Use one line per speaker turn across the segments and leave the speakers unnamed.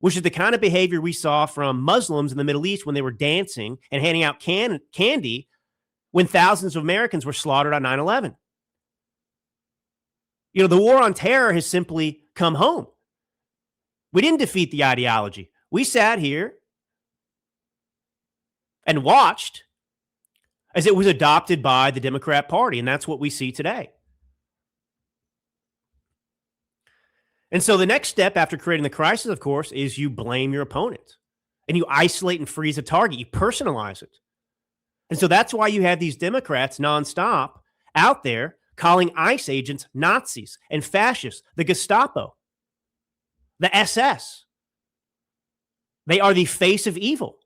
which is the kind of behavior we saw from Muslims in the Middle East when they were dancing and handing out candy when thousands of Americans were slaughtered on 9/11. You know, the war on terror has simply come home. We didn't defeat the ideology. We sat here and watched as it was adopted by the Democrat Party, and that's what we see today. And so the next step after creating the crisis, of course, is you blame your opponent and you isolate and freeze a target. You personalize it. And so that's why you have these Democrats nonstop out there calling ICE agents Nazis and fascists, the Gestapo, the SS. They are the face of evil.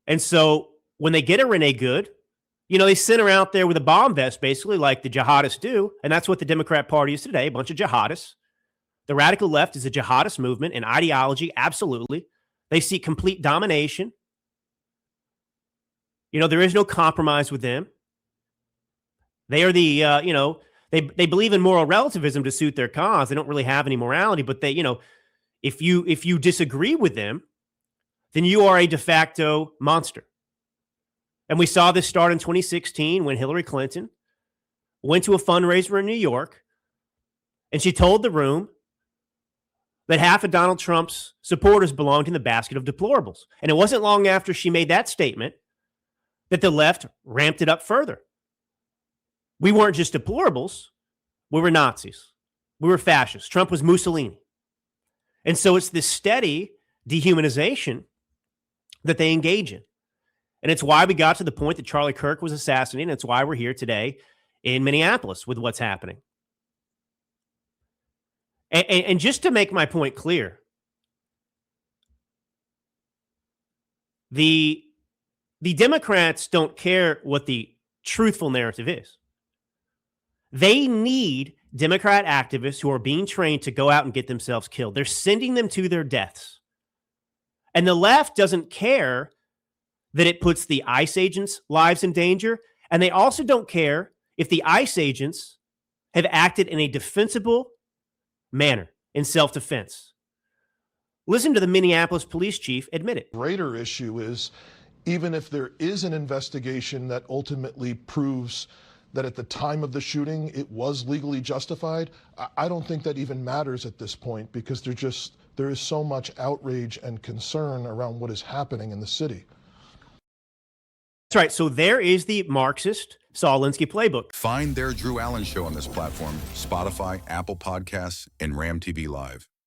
And so when they get a Renee Good, you know, they send her out there with a bomb vest, basically, like the jihadists do. And that's what the Democrat Party is today, a bunch of jihadists. The radical left is a jihadist movement and ideology, absolutely. They seek complete domination. You know, there is no compromise with them. They are the, they believe in moral relativism to suit their cause. They don't really have any morality, but they, if you disagree with them, then you are a de facto monster. And we saw this start in 2016 when Hillary Clinton went to a fundraiser in New York and she told the room that half of Donald Trump's supporters belonged in the basket of deplorables. And it wasn't long after she made that statement that the left ramped it up further. We weren't just deplorables. We were Nazis. We were fascists. Trump was Mussolini. And so it's this steady dehumanization that they engage in. And it's why we got to the point that Charlie Kirk was assassinated. And it's why we're here today in Minneapolis with what's happening. And just to make my point clear, the Democrats don't care what the truthful narrative is. They need Democrat activists who are being trained to go out and get themselves killed. They're sending them to their deaths. And the left doesn't care that it puts the ICE agents' lives in danger. And they also don't care if the ICE agents have acted in a defensible manner in self-defense. Listen to the Minneapolis police chief admit it.
The greater issue is, even if there is an investigation that ultimately proves that at the time of the shooting it was legally justified, I don't think that even matters at this point, because there is so much outrage and concern around what is happening in the city.
That's right. So there is the Marxist Saul Alinsky playbook.
Find their Drew Allen Show on this platform: Spotify, Apple Podcasts, and Ram TV Live.